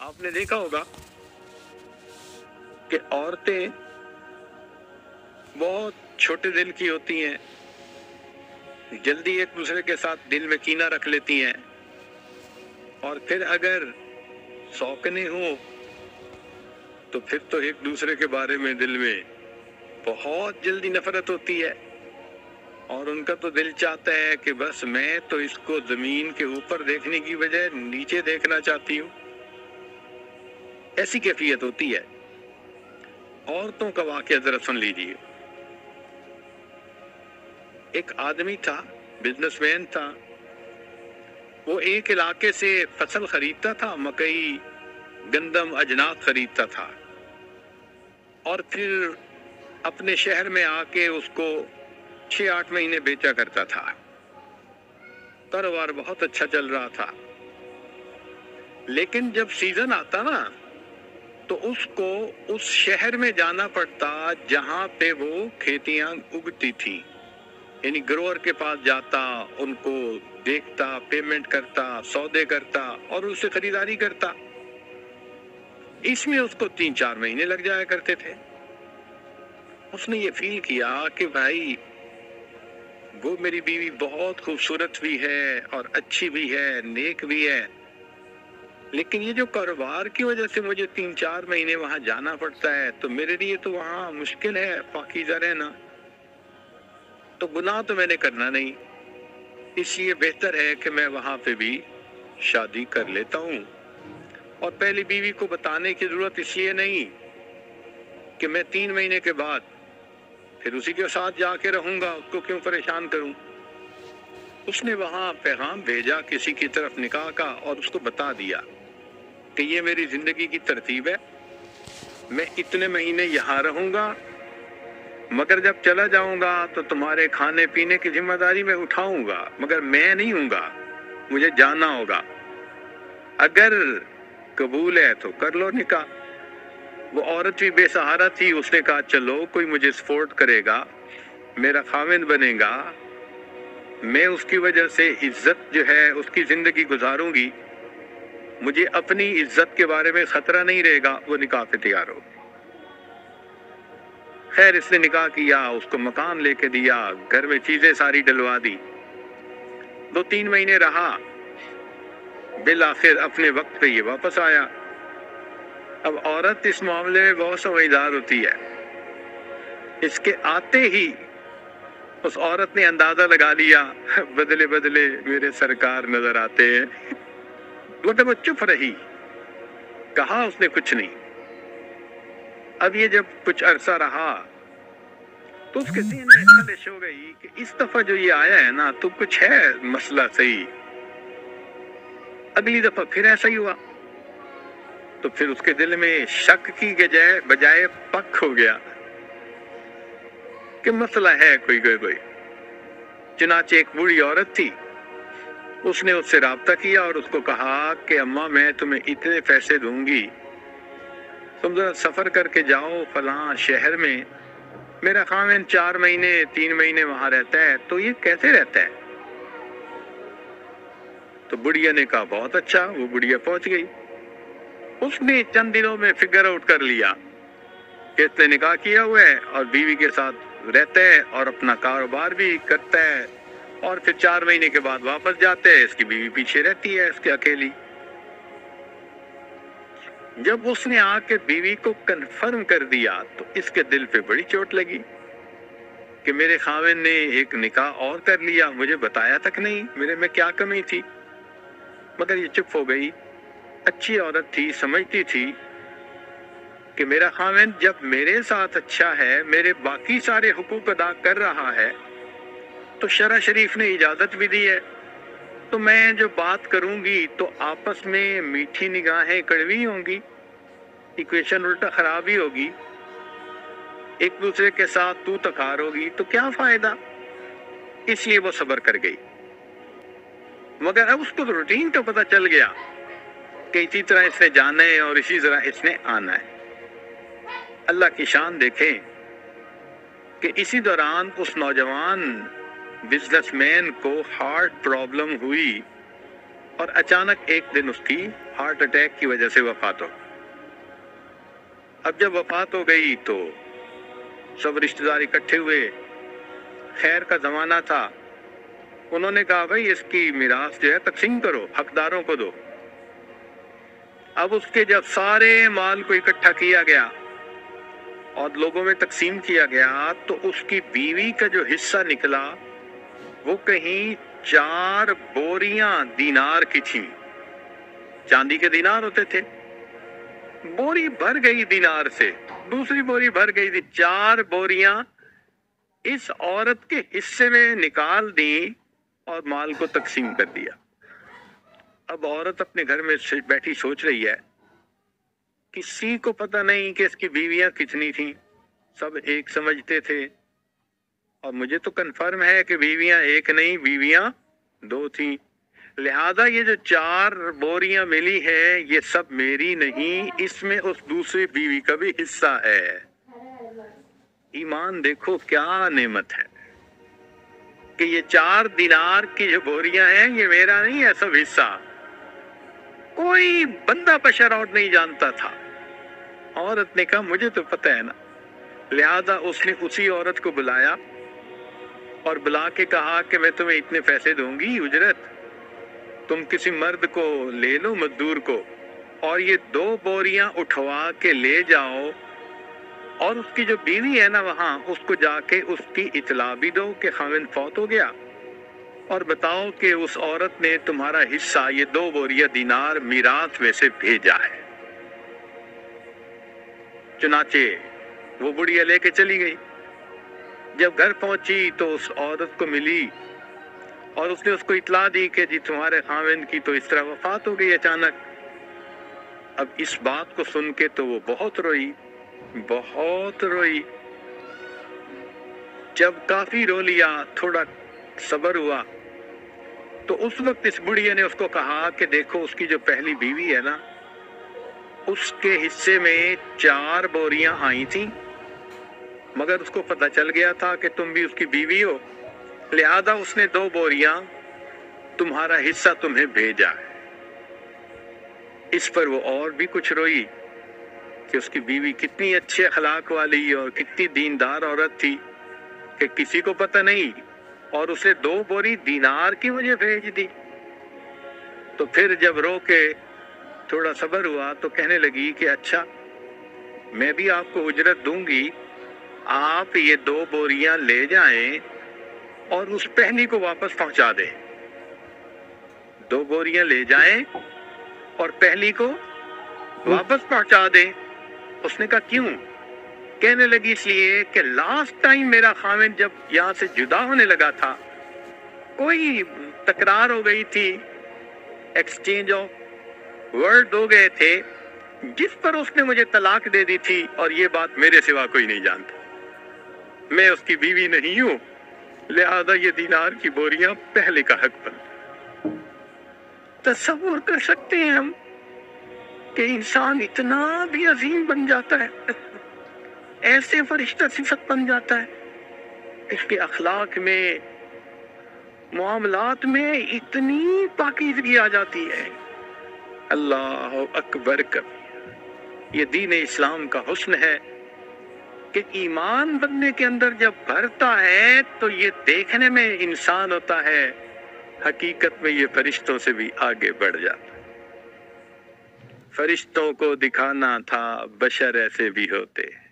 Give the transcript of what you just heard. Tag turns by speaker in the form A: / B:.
A: آپ نے دیکھا ہوگا کہ عورتیں بہت چھوٹے دل کی ہوتی ہیں، جلدی ایک دوسرے کے ساتھ دل میں کینہ رکھ لیتی ہیں، اور پھر اگر سوکنے ہوں تو پھر تو ایک دوسرے کے بارے میں دل میں بہت جلدی نفرت ہوتی ہے، اور ان کا تو دل چاہتا ہے کہ بس میں تو اس کو زمین کے اوپر دیکھنے کی بجائے نیچے دیکھنا چاہتی ہوں۔ ایسی کیفیت ہوتی ہے۔ عورتوں کا واقعہ ذرا سن لیجیے۔ ایک آدمی تھا، بزنس مین تھا، وہ ایک علاقے سے فصل خریدتا تھا، مکئی، گندم، اجناس خریدتا تھا، اور پھر اپنے شہر میں آ کے اس کو 6-8 مہینے بیچا کرتا تھا۔ کاروبار بہت اچھا چل رہا تھا، لیکن جب سیزن آتا نا تو اس کو اس شہر میں جانا پڑتا جہاں پہ وہ کھیتیاں اگتی تھیں، یعنی گروور کے پاس جاتا، ان کو دیکھتا، پیمنٹ کرتا، سودے کرتا اور اس سے خریداری کرتا۔ اس میں اس کو 3-4 مہینے لگ جایا کرتے تھے۔ اس نے یہ فیل کیا کہ بھائی وہ میری بیوی بہت خوبصورت بھی ہے اور اچھی بھی ہے، نیک بھی ہے، لیکن یہ جو کاروبار کی وجہ سے مجھے 3-4 مہینے وہاں جانا پڑتا ہے تو میرے لیے تو وہاں مشکل ہے پاکیزہ رہنا، تو گناہ تو میں نے کرنا نہیں، اس لیے بہتر ہے کہ میں وہاں پہ بھی شادی کر لیتا ہوں۔ اور پہلی بیوی کو بتانے کی ضرورت اس لیے نہیں کہ میں 3 مہینے کے بعد پھر اسی کے ساتھ جا کے رہوں گا، اس کو کیوں پریشان کروں۔ اس نے وہاں پیغام بھیجا کسی کی طرف نکاح کا، اور اس کو بتا دیا کہ یہ میری زندگی کی ترتیب ہے، میں اتنے مہینے یہاں رہوں گا، مگر جب چلا جاؤں گا تو تمہارے کھانے پینے کی ذمہ داری میں اٹھاؤں گا، مگر میں نہیں ہوں گا، مجھے جانا ہوگا۔ اگر قبول ہے تو کر لو نکاح۔ وہ عورت بھی بے سہارا تھی، اس نے کہا چلو کوئی مجھے سپورٹ کرے گا، میرا خاوند بنے گا، میں اس کی وجہ سے عزت جو ہے اس کی زندگی گزاروں گی، مجھے اپنی عزت کے بارے میں خطرہ نہیں رہے گا۔ وہ نکاح پہ تیار ہو۔ خیر اس نے نکاح کیا، اس کو مکان لے کے دیا، گھر میں چیزیں ساری ڈلوا دی، 2-3 مہینے رہا، بالآخر اپنے وقت پہ یہ واپس آیا۔ اب عورت اس معاملے میں بہت سمجھدار ہوتی ہے، اس کے آتے ہی اس عورت نے اندازہ لگا لیا، بدلے بدلے میرے سرکار نظر آتے ہیں، مگر وہ چپ رہی، کہا اس نے کچھ نہیں۔ اب یہ جب کچھ عرصہ رہا تو اس کے ذہن میں خلش ہو گئی کہ اس دفعہ جو یہ آیا ہے نا تو کچھ ہے مسئلہ صحیح۔ اگلی دفعہ پھر ایسا ہی ہوا تو پھر اس کے دل میں شک کی بجائے پک ہو گیا کہ مسئلہ ہے کوئی۔ چنانچہ ایک بوڑھی عورت تھی، اس نے اس سے رابطہ کیا اور اس کو کہا کہ اماں میں تمہیں اتنے پیسے دوں گی، تم ذرا سفر کر کے جاؤ فلاں شہر میں، میرا خاوند 4 مہینے 3 مہینے وہاں رہتا ہے، تو یہ کیسے رہتا ہے؟ تو بڑھیا نے کہا بہت اچھا۔ وہ بڑھیا پہنچ گئی، اس نے چند دنوں میں فگر آؤٹ کر لیا کہ اس نے نکاح کیا ہوا ہے اور بیوی کے ساتھ رہتا ہے اور اپنا کاروبار بھی کرتا ہے، اور پھر 4 مہینے کے بعد واپس جاتے ہیں، اس کی بیوی پیچھے رہتی ہے اس کے اکیلی۔ جب اس نے آ کے بیوی کو کنفرم کر دیا تو اس کے دل پہ بڑی چوٹ لگی کہ میرے خاوند نے ایک نکاح اور کر لیا، مجھے بتایا تک نہیں، میرے میں کیا کمی تھی؟ مگر یہ چپ ہو گئی۔ اچھی عورت تھی، سمجھتی تھی کہ میرا خاوند جب میرے ساتھ اچھا ہے، میرے باقی سارے حقوق ادا کر رہا ہے، تو شرع شریف نے اجازت بھی دی ہے، تو میں جو بات کروں گی تو آپس میں میٹھی نگاہیں کڑوی ہوں گی، ایکویشن الٹا خراب ہی ہوگی، ایک دوسرے کے ساتھ تو تکار ہوگی، تو کیا فائدہ؟ اس لیے وہ صبر کر گئی۔ مگر اب اس کو روٹین تو پتہ چل گیا کہ اسی طرح اس نے جانا ہے اور اسی طرح اس نے آنا ہے۔ اللہ کی شان دیکھیں کہ اسی دوران اس نوجوان بزنس مین کو ہارٹ پرابلم ہوئی اور اچانک ایک دن اس کی ہارٹ اٹیک کی وجہ سے وفات ہو۔ اب جب وفات ہو گئی تو سب رشتہ دار اکٹھے ہوئے، خیر کا زمانہ تھا، انہوں نے کہا بھائی اس کی میراث جو ہے تقسیم کرو، حقداروں کو دو۔ اب اس کے جب سارے مال کو اکٹھا کیا گیا اور لوگوں میں تقسیم کیا گیا تو اس کی بیوی کا جو حصہ نکلا وہ کہیں 4 بوریاں دینار کی تھیں، چاندی کے دینار ہوتے تھے، بوری بھر گئی دینار سے، دوسری بوری بھر گئی تھی، 4 بوریاں اس عورت کے حصے میں نکال دی اور مال کو تقسیم کر دیا۔ اب عورت اپنے گھر میں بیٹھی سوچ رہی ہے، کسی کو پتہ نہیں کہ اس کی بیویاں کتنی تھیں، سب ایک سمجھتے تھے، اور مجھے تو کنفرم ہے کہ بیویاں ایک نہیں، بیویاں 2 تھیں، لہذا یہ جو 4 بوریاں ملی ہے یہ سب میری نہیں، اس میں اس دوسری بیوی کا بھی حصہ ہے۔ ایمان دیکھو کیا نعمت ہے کہ یہ 4 دینار کی جو بوریاں ہیں یہ میرا نہیں ہے سب حصہ۔ کوئی بندہ بشر اور نہیں جانتا تھا۔ عورت نے کہا مجھے تو پتہ ہے نا، لہذا اس نے اسی عورت کو بلایا اور بلا کے کہا کہ میں تمہیں اتنے پیسے دوں گی اجرت، تم کسی مرد کو لے لو، مزدور کو، اور یہ 2 بوریاں اٹھوا کے لے جاؤ، اور اس کی جو بیوی ہے نا وہاں، اس کو جا کے اس کی اطلاع بھی دو کہ خاوند فوت ہو گیا، اور بتاؤ کہ اس عورت نے تمہارا حصہ یہ 2 بوریاں دینار میراث میں سے بھیجا ہے۔ چنانچہ وہ بڑھیا لے کے چلی گئی۔ جب گھر پہنچی تو اس عورت کو ملی اور اس نے اس کو اطلاع دی کہ جی تمہارے خاوند کی تو اس طرح وفات ہو گئی اچانک۔ اب اس بات کو سن کے تو وہ بہت روئی، بہت روئی۔ جب کافی رو لیا، تھوڑا صبر ہوا، تو اس وقت اس بڑھیا نے اس کو کہا کہ دیکھو اس کی جو پہلی بیوی ہے نا، اس کے حصے میں 4 بوریاں آئی تھیں، مگر اس کو پتہ چل گیا تھا کہ تم بھی اس کی بیوی ہو، لہذا اس نے 2 بوریاں تمہارا حصہ تمہیں بھیجا ہے۔ اس پر وہ اور بھی کچھ روئی کہ اس کی بیوی کتنی اچھے اخلاق والی اور کتنی دیندار عورت تھی کہ کسی کو پتہ نہیں، اور اسے 2 بوری دینار کی مجھے بھیج دی۔ تو پھر جب رو کے تھوڑا صبر ہوا تو کہنے لگی کہ اچھا میں بھی آپ کو اجرت دوں گی، آپ یہ 2 بوریاں لے جائیں اور اس پہلی کو واپس پہنچا دیں۔ 2 بوریاں لے جائیں اور پہلی کو واپس پہنچا دیں۔ اس نے کہا کیوں؟ کہنے لگی اس لیے کہ لاسٹ ٹائم میرا خاوند جب یہاں سے جدا ہونے لگا تھا، کوئی تکرار ہو گئی تھی، ایکسچینج آف ورڈ ہو گئے تھے، جس پر اس نے مجھے طلاق دے دی تھی، اور یہ بات میرے سوا کوئی نہیں جانتا، میں اس کی بیوی نہیں ہوں، لہذا یہ دینار کی بوریاں پہلے کا حق بن۔ تصور کر سکتے ہیں ہم کہ انسان اتنا بھی عظیم بن جاتا ہے، ایسے فرشتہ صفت بن جاتا ہے، اس کے اخلاق میں، معاملات میں اتنی پاکیزگی آ جاتی ہے۔ اللہ اکبر کبیر۔ یہ دین اسلام کا حسن ہے کہ ایمان بننے کے اندر جب بھرتا ہے تو یہ دیکھنے میں انسان ہوتا ہے، حقیقت میں یہ فرشتوں سے بھی آگے بڑھ جاتا ہے۔ فرشتوں کو دکھانا تھا بشر ایسے بھی ہوتے ہیں۔